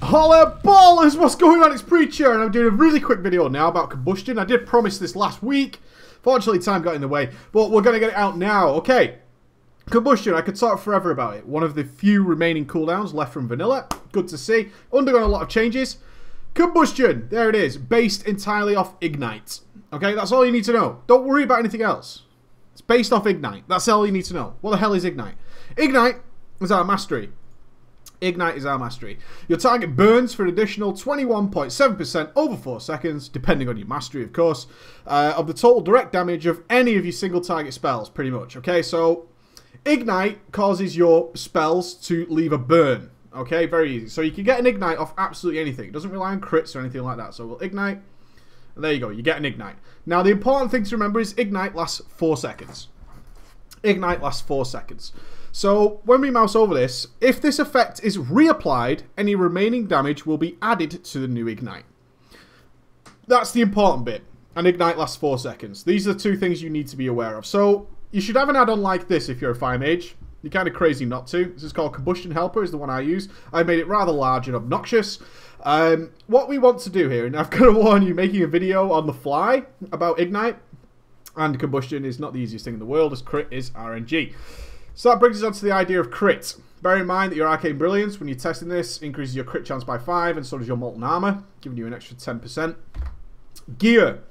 Holla ballers, what's going on? It's Preacher, and I'm doing a really quick video now about Combustion. I did promise this last week. Fortunately, time got in the way, but we're going to get it out now. Okay, Combustion, I could talk forever about it. One of the few remaining cooldowns left from vanilla. Good to see. Undergone a lot of changes. Combustion, there it is, based entirely off Ignite. Okay, that's all you need to know. Don't worry about anything else. It's based off Ignite. That's all you need to know. What the hell is Ignite? Ignite is our mastery. Ignite is our mastery. Your target burns for an additional 21.7% over 4 seconds, depending on your mastery, of course, of the total direct damage of any of your single target spells, pretty much. Okay, so Ignite causes your spells to leave a burn. Okay, very easy. So you can get an Ignite off absolutely anything. It doesn't rely on crits or anything like that. So we'll Ignite, and there you go. You get an Ignite. Now, the important thing to remember is Ignite lasts 4 seconds. Ignite lasts 4 seconds. So, when we mouse over this, if this effect is reapplied, any remaining damage will be added to the new Ignite. That's the important bit. And Ignite lasts 4 seconds. These are the two things you need to be aware of. So, you should have an add-on like this if you're a Fire Mage. You're kind of crazy not to. This is called Combustion Helper, is the one I use. I made it rather large and obnoxious. What we want to do here, and I've got to warn you, making a video on the fly about Ignite and Combustion is not the easiest thing in the world, as crit is RNG. So that brings us on to the idea of crit. Bear in mind that your Arcane Brilliance, when you're testing this, increases your crit chance by 5, and so does your Molten Armor, giving you an extra 10%. Gear.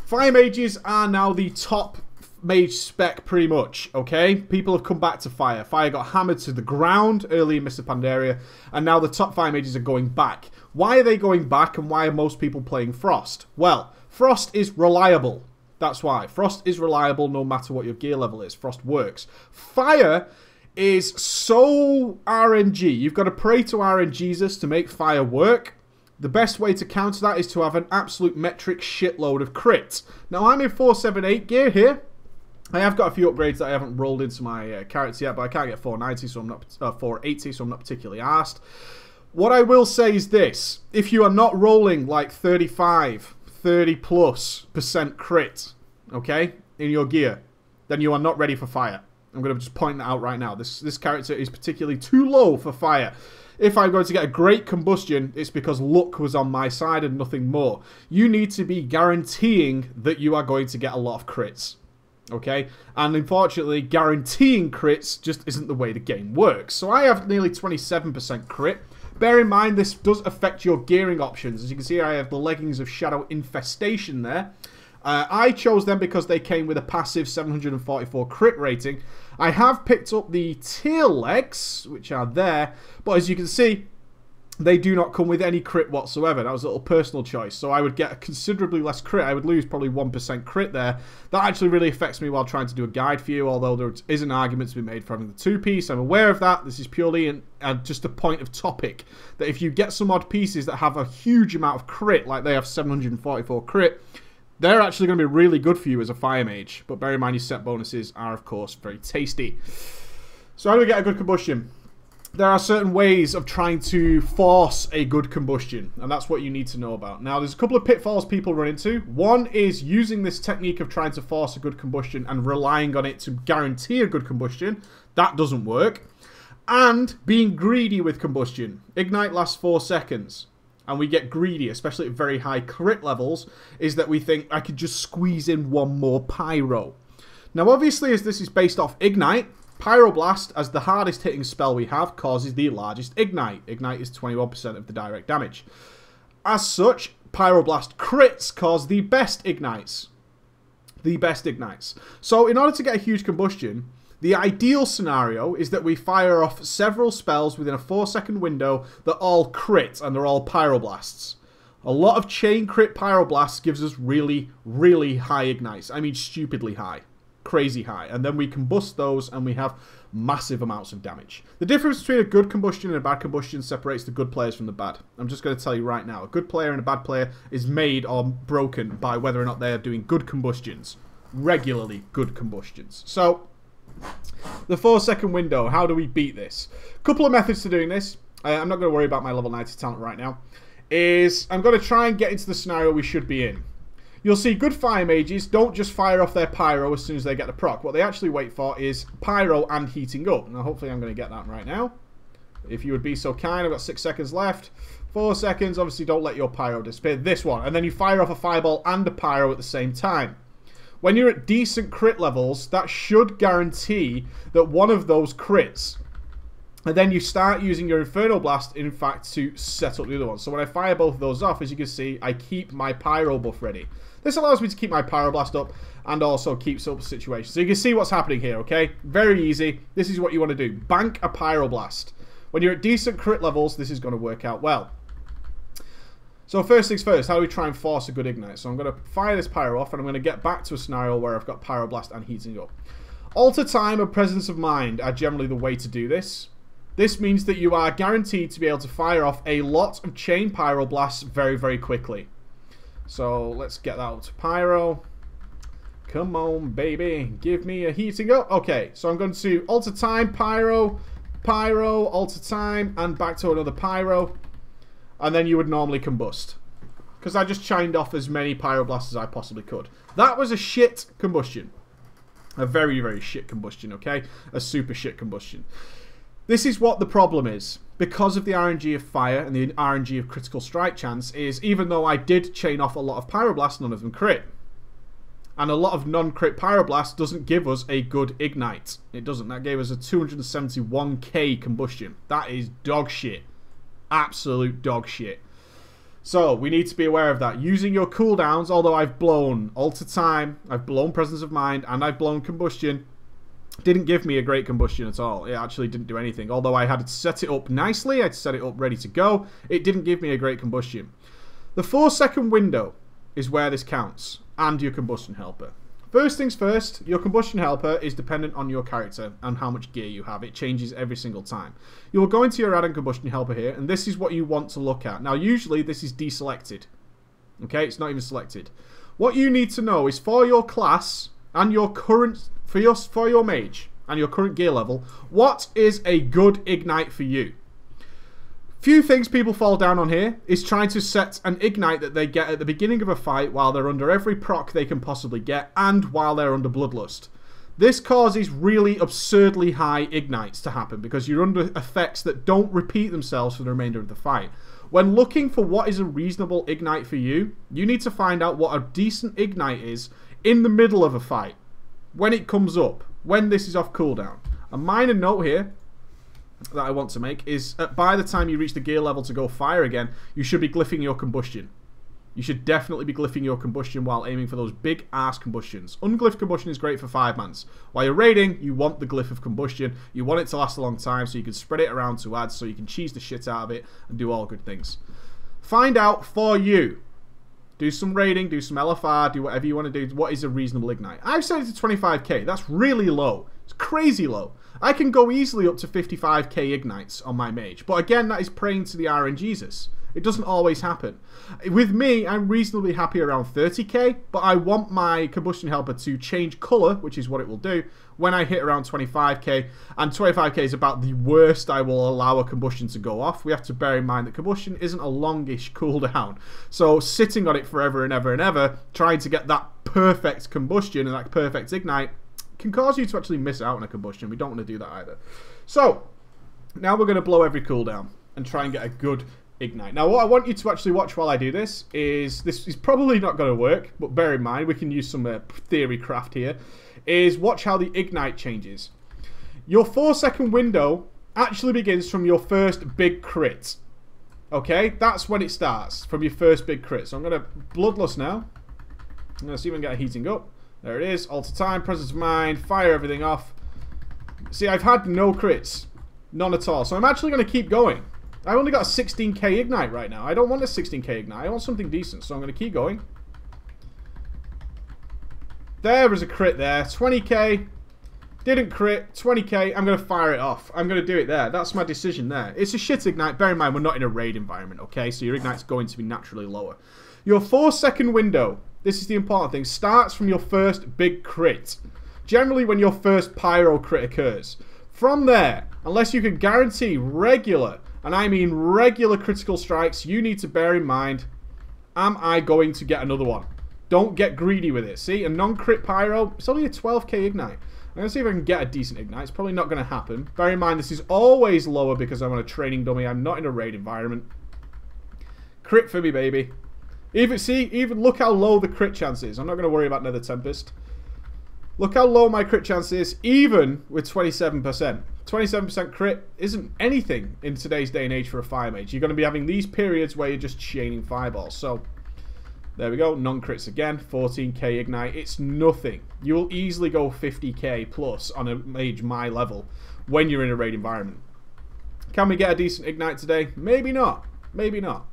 Fire Mages are now the top mage spec, pretty much, okay? People have come back to Fire. Fire got hammered to the ground early in Mr. Pandaria, and now the top Fire Mages are going back. Why are they going back, and why are most people playing Frost? Well, Frost is reliable. That's why. Frost is reliable no matter what your gear level is. Frost works. Fire is so RNG. You've got to pray to RNGesus to make Fire work. The best way to counter that is to have an absolute metric shitload of crits. Now, I'm in 478 gear here. I have got a few upgrades that I haven't rolled into my character yet, but I can't get 490, so I'm not 480, so I'm not particularly arsed. What I will say is this. If you are not rolling like 30+ crit, okay, in your gear, then you are not ready for Fire. I'm going to just point that out right now. This character is particularly too low for Fire. If I'm going to get a great Combustion, it's because luck was on my side and nothing more. You need to be guaranteeing that you are going to get a lot of crits, okay? And unfortunately, guaranteeing crits just isn't the way the game works. So I have nearly 27% crit. Bear in mind, this does affect your gearing options. As you can see, I have the Leggings of Shadow Infestation there. I chose them because they came with a passive 744 crit rating. I have picked up the Teal Legs, which are there, but as you can see, they do not come with any crit whatsoever. That was a little personal choice. So I would get considerably less crit. I would lose probably 1% crit there. That actually really affects me while trying to do a guide for you, although there is an argument to be made for having the 2-piece. I'm aware of that. This is purely just a point of topic. That if you get some odd pieces that have a huge amount of crit, like they have 744 crit, they're actually going to be really good for you as a Fire Mage. But bear in mind your set bonuses are, of course, very tasty. So how do we get a good Combustion? There are certain ways of trying to force a good Combustion, and that's what you need to know about. Now, there's a couple of pitfalls people run into. One is using this technique of trying to force a good Combustion and relying on it to guarantee a good Combustion. That doesn't work. And being greedy with Combustion. Ignite lasts 4 seconds, and we get greedy, especially at very high crit levels, is that we think, I could just squeeze in one more Pyro. Now, obviously, as this is based off Ignite, Pyroblast, as the hardest hitting spell we have, causes the largest Ignite. Ignite is 21% of the direct damage. As such, Pyroblast crits cause the best Ignites. The best Ignites. So in order to get a huge Combustion, the ideal scenario is that we fire off several spells within a 4-second window that all crit, and they're all Pyroblasts. A lot of chain crit Pyroblasts gives us really, really high Ignites. I mean, stupidly high. crazy high. And then we combust those and we have massive amounts of damage. The difference between a good combustion and a bad combustion separates the good players from the bad. I'm just going to tell you right now. A good player and a bad player is made or broken by whether or not they are doing good combustions. Regularly good combustions. So, the 4-second window. How do we beat this? Couple of methods to doing this. I'm not going to worry about my level 90 talent right now. I'm going to try and get into the scenario we should be in. You'll see good fire mages don't just fire off their pyro as soon as they get the proc. What they actually wait for is pyro and heating up. Now, hopefully I'm going to get that right now. If you would be so kind, I've got 6 seconds left. 4 seconds, obviously don't let your pyro disappear. This one. And then you fire off a fireball and a pyro at the same time. When you're at decent crit levels, that should guarantee that one of those crits. And then you start using your Inferno Blast, in fact, to set up the other one. So when I fire both of those off, as you can see, I keep my pyro buff ready. This allows me to keep my Pyro Blast up and also keeps up the situation. So you can see what's happening here, okay? Very easy. This is what you want to do. Bank a Pyro Blast. When you're at decent crit levels, this is going to work out well. So first things first, how do we try and force a good ignite? So I'm going to fire this Pyro off and I'm going to get back to a scenario where I've got Pyro Blast and heating up. Alter time and presence of mind are generally the way to do this. This means that you are guaranteed to be able to fire off a lot of chain Pyro Blasts very, very quickly. So let's get that out to Pyro. Come on, baby. Give me a heating up. Okay, so I'm going to alter time, Pyro, Pyro, alter time, and back to another Pyro. And then you would normally combust. Because I just chimed off as many Pyro Blasts as I possibly could. That was a shit combustion. A very, very shit combustion, okay? A super shit combustion. This is what the problem is. Because of the RNG of fire and the RNG of critical strike chance is, even though I did chain off a lot of Pyroblasts, none of them crit. And a lot of non-crit Pyroblast doesn't give us a good ignite. It doesn't. That gave us a 271k combustion. That is dog shit. Absolute dog shit. So, we need to be aware of that. Using your cooldowns, although I've blown Alter Time, I've blown Presence of Mind, and I've blown Combustion, didn't give me a great combustion at all. It actually didn't do anything. Although I had set it up nicely, I'd set it up ready to go, it didn't give me a great combustion. The 4-second window is where this counts, and your combustion helper. First things first, your combustion helper is dependent on your character and how much gear you have. It changes every single time. You will go into your add-on combustion helper here, and this is what you want to look at. Now, usually this is deselected. Okay, it's not even selected. What you need to know is for your class and your current, for your mage and your current gear level, what is a good ignite for you? Few things people fall down on here is trying to set an ignite that they get at the beginning of a fight while they're under every proc they can possibly get and while they're under Bloodlust. This causes really absurdly high ignites to happen because you're under effects that don't repeat themselves for the remainder of the fight. When looking for what is a reasonable ignite for you, you need to find out what a decent ignite is in the middle of a fight. When it comes up, when this is off cooldown. A minor note here that I want to make is by the time you reach the gear level to go fire again, you should be glyphing your combustion. You should definitely be glyphing your combustion while aiming for those big ass combustions. Unglyphed combustion is great for 5-mans. While you're raiding, you want the glyph of combustion. You want it to last a long time so you can spread it around to ads so you can cheese the shit out of it and do all good things. Find out for you. Do some raiding, do some LFR, do whatever you want to do. What is a reasonable ignite? I've set it to 25k. That's really low. It's crazy low. I can go easily up to 55k ignites on my mage. But again, that is praying to the RNGesus. It doesn't always happen. With me, I'm reasonably happy around 30k, but I want my combustion helper to change colour, which is what it will do, when I hit around 25k. And 25k is about the worst I will allow a combustion to go off. We have to bear in mind that combustion isn't a longish cooldown. So sitting on it forever and ever and ever, trying to get that perfect combustion and that perfect ignite, can cause you to actually miss out on a combustion. We don't want to do that either. So, now we're going to blow every cooldown and try and get a good ignite. Now, what I want you to actually watch while I do this is probably not going to work, but bear in mind, we can use some theory craft here, is watch how the ignite changes. Your 4-second window actually begins from your first big crit. Okay? That's when it starts, from your first big crit. So I'm going to Bloodlust now. I'm going to see if I can get a heating up. There it is. Alter time, presence of mind, fire everything off. See, I've had no crits. None at all. So I'm actually going to keep going. I only got a 16k ignite right now. I don't want a 16k ignite. I want something decent. So I'm going to keep going. There was a crit there. 20k. Didn't crit. 20k. I'm going to fire it off. I'm going to do it there. That's my decision there. It's a shit ignite. Bear in mind, we're not in a raid environment, okay? So your ignite's going to be naturally lower. Your 4-second window, this is the important thing, starts from your first big crit. Generally when your first pyro crit occurs. From there, unless you can guarantee regular, and I mean regular critical strikes, you need to bear in mind, am I going to get another one? Don't get greedy with it. See, a non-crit pyro, it's only a 12k ignite. I'm going to see if I can get a decent ignite. It's probably not going to happen. Bear in mind, this is always lower because I'm on a training dummy. I'm not in a raid environment. Crit for me, baby. Even look how low the crit chance is. I'm not going to worry about Nether Tempest. Look how low my crit chance is, even with 27%. 27% crit isn't anything in today's day and age for a fire mage. You're going to be having these periods where you're just chaining fireballs. So, there we go. Non-crits again. 14k ignite. It's nothing. You will easily go 50k plus on a mage my level when you're in a raid environment. Can we get a decent ignite today? Maybe not. Maybe not.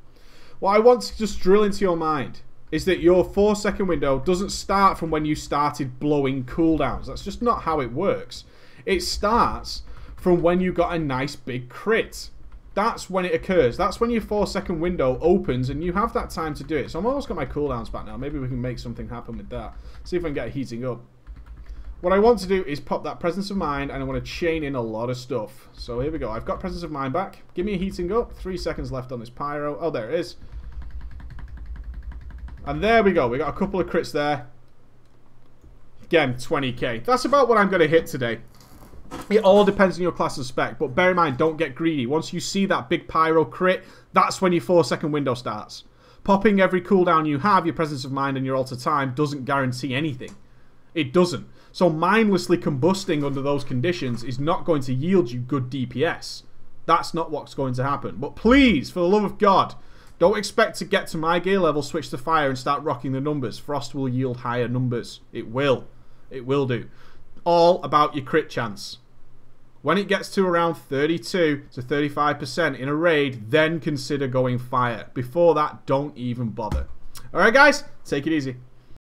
What I want to just drill into your mind is that your 4-second window doesn't start from when you started blowing cooldowns. That's just not how it works. It starts from when you got a nice big crit. That's when it occurs. That's when your 4-second window opens and you have that time to do it. So I'm almost got my cooldowns back now. Maybe we can make something happen with that. See if I can get heating up. What I want to do is pop that presence of mind and I want to chain in a lot of stuff. So here we go. I've got presence of mind back. Give me a heating up. 3 seconds left on this pyro. Oh, there it is. And there we go. We got a couple of crits there. Again, 20k. That's about what I'm going to hit today. It all depends on your class and spec, but bear in mind, don't get greedy. Once you see that big pyro crit, that's when your 4-second window starts. Popping every cooldown you have, your presence of mind and your alter time, doesn't guarantee anything. It doesn't. So mindlessly combusting under those conditions is not going to yield you good DPS. That's not what's going to happen. But please, for the love of God, don't expect to get to my gear level, switch to fire and start rocking the numbers. Frost will yield higher numbers. It will. It will do. All about your crit chance. When it gets to around 32 to 35% in a raid, then consider going fire. Before that, don't even bother. Alright guys, take it easy.